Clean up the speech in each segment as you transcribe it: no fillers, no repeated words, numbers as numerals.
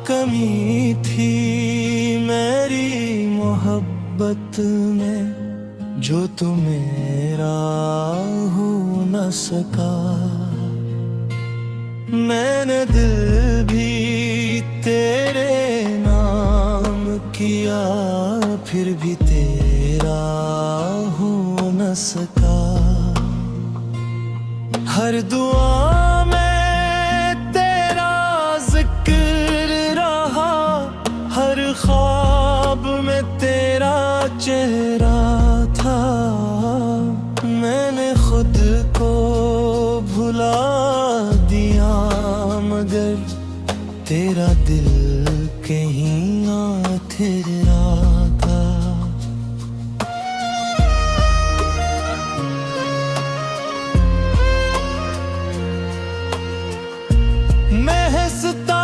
कमी थी मेरी मोहब्बत में जो तू मेरा हो न सका। मैंने दिल भी तेरे नाम किया फिर भी तेरा हो न सका। हर दुआ में तेरा जिक्र रहा, हर ख्वाब में तेरा चेहरा था। मैंने खुद को भुला दिया मगर तेरा दिल कहीं आखिर रहा था। मैं हंसता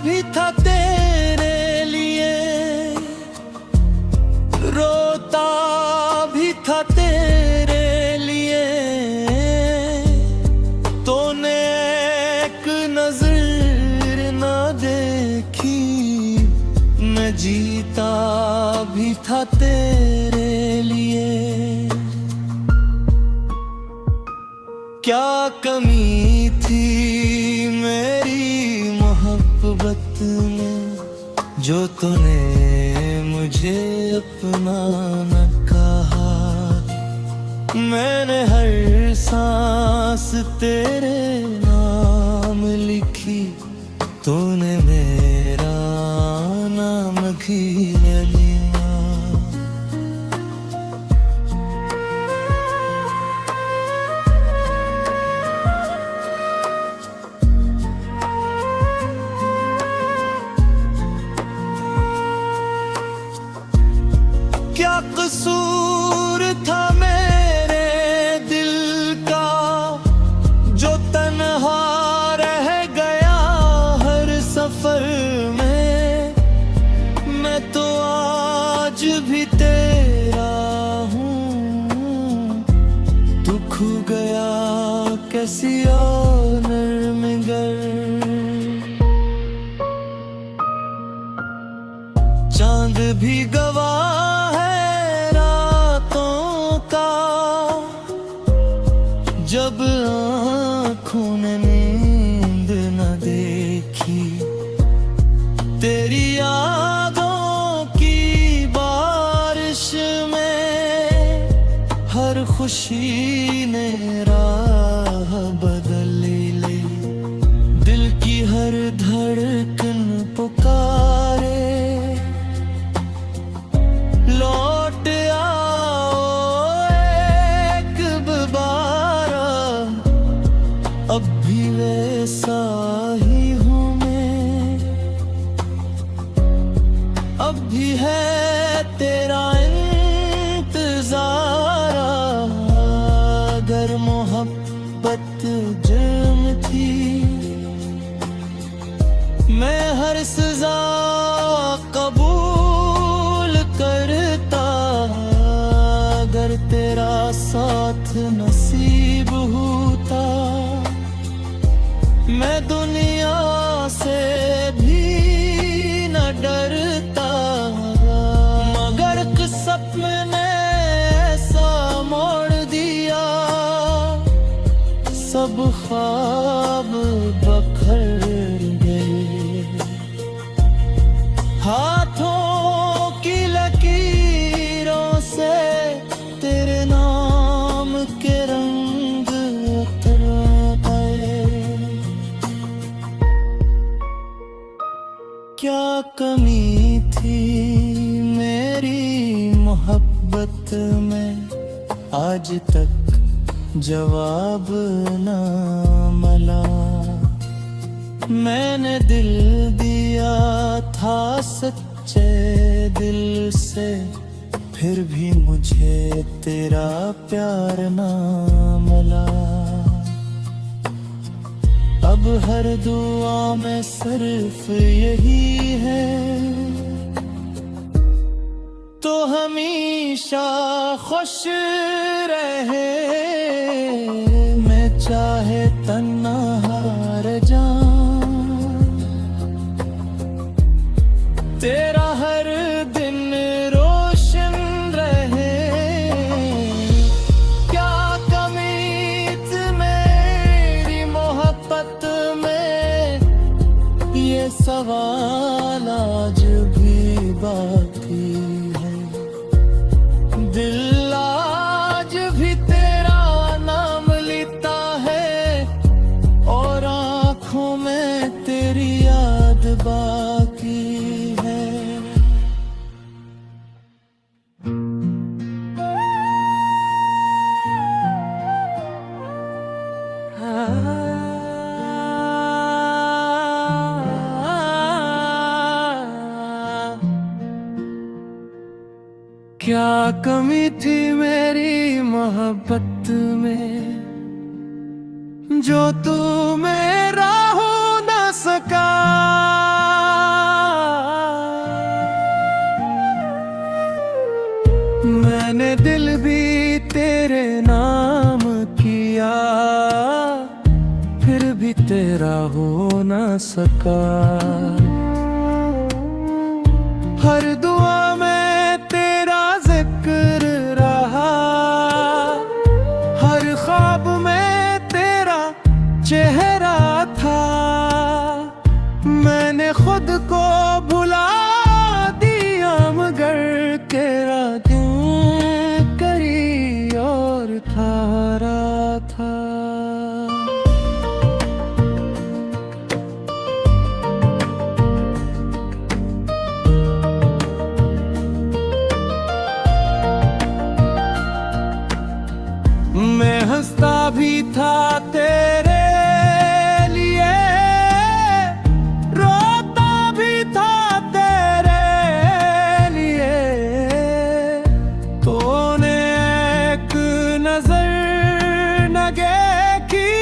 भी था तेरे लिए, रोता भी था तेरे लिए। तूने एक नजर न देखी, मैं जीता भी था तेरे लिए। क्या कमी थी मेरी मोहब्बत में जो तूने मुझे अपना न कहा। मैंने हर सांस तेरे नाम लिखी, तूने मेरा नाम भी ले लिया। क्या कसूर था मेरे दिल का जो तन्हा रह गया हर सफर में। मैं तो आज भी तेरा हूँ, तू खो गया कैसी और नरमगर। चांद भी गवाह है रातों का जब आँखों ने नींद न देखी। तेरी यादों की बारिश में हर खुशी ने राह बदल ली। दिल की हर धड़कन पुकारे लौट आओ एक बारा। अब भी वैसा ही हूँ मैं, अब भी है तेरा इंतजार। अगर मोहब्बत जुर्म थी मैं हर सजा कबूल करता। अगर तेरा साथ नसीब होता मैं दुनिया से भी न डरता। मगर किस्मत ने ऐसा मोड़ दिया, सब ख्वाब बखर गए। हाथों की लकीरों से तेरे नाम के रंग उतर आए। क्या कमी थी मेरी मोहब्बत में आज तक जवाब ना मिला। मैंने दिल दिया था सच्चे दिल से फिर भी मुझे तेरा प्यार ना मिला। अब हर दुआ में सिर्फ यही है तो हमेशा खुश रहे। मैं चाहे तन्हा रह जाऊं क्या कमी थी मेरी मोहब्बत में जो तू मेरा हो ना सका। मैंने दिल भी तेरे नाम किया फिर भी तेरा हो ना सका। हर दुआ में तेरा जिक्र रहा, हर ख्वाब में तेरा चेहरा था। मैंने खुद को भुला दिया मगर तेरा दिल कहीं और ठहरा था। मैं हंसता भी था तेरे लिए, रोता भी था तेरे लिए। तूने एक नजर न देखी,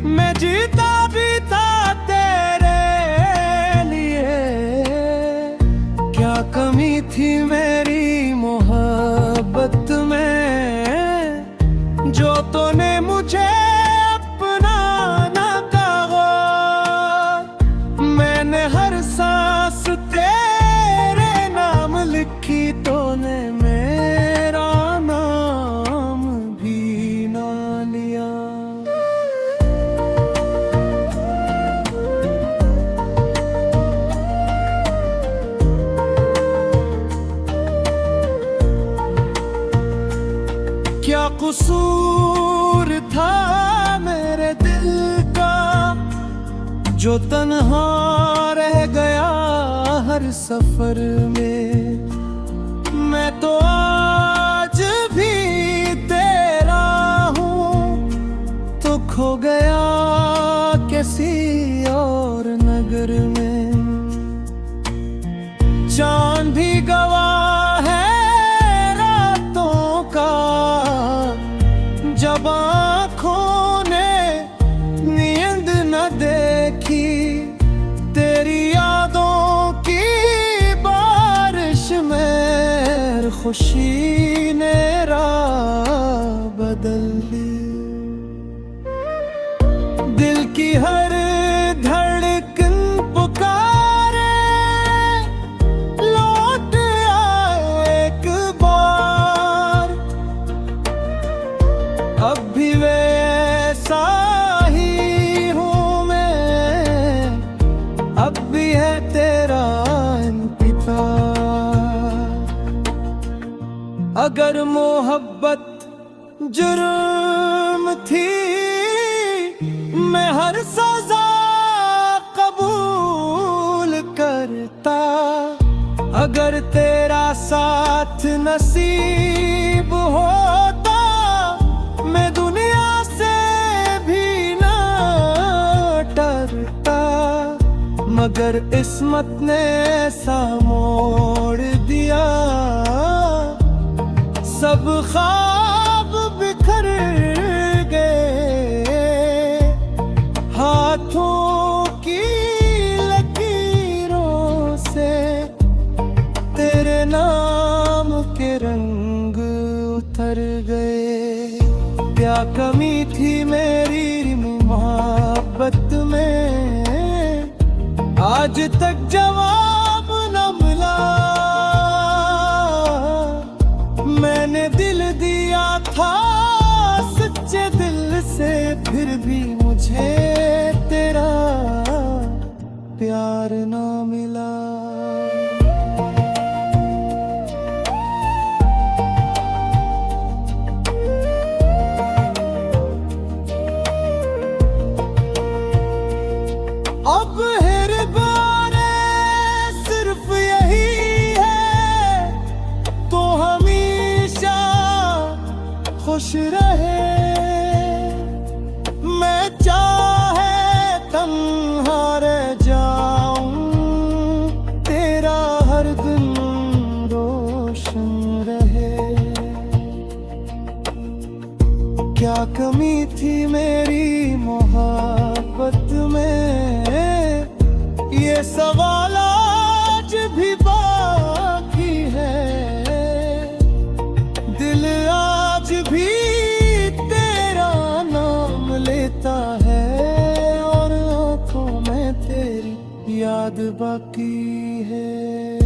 मैं जीता भी था तेरे लिए। क्या कमी थी मेरी मोहब्बत में जो तूने मुझे अपना ना कहा। मैंने हर सांस तेरे नाम लिखी, तूने मेरा नाम भी ना लिया। क्या कसूर था मेरे दिल का जो तन्हा रह गया हर सफर में। मैं तो आज भी तेरा हूँ, तो खो गया किसी और नगर में। चांद भी गवाह है जब आँखों ने नींद न देखी। तेरी यादों की बारिश में खुशी ने राह बदल ली। दिल की हर धड़कन पुकारे लौट आए एक बार। अब भी वैसा ही हूँ मैं, अब भी है तेरा इंतजार। अगर मोहब्बत जुर्म थी मैं हर सजा कबूल करता। अगर तेरा साथ नसीब होता मैं दुनिया से भी ना डरता। मगर इस्मत ने ऐसा मोड़ दिया, सब ख्वाब बिखर गए। हाथों की लकीरों से तेरे नाम के रंग उतर गए। क्या कमी थी मेरी मोहब्बत में आज तक जवाब न मिला। मैंने दिल दिया था सच्चे दिल से, फिर भी मुझे तेरा प्यार न मिला। अब हिरबाने सिर्फ यही है तो हमेशा खुश रहे। मैं चाहे तन्हा रह जाऊं, तेरा हर दिन रोशन रहे। कमी थी मेरी मोहब्बत में, ये सवाल आज भी बाकी है। दिल आज भी तेरा नाम लेता है, और आँखों में तेरी याद बाकी है।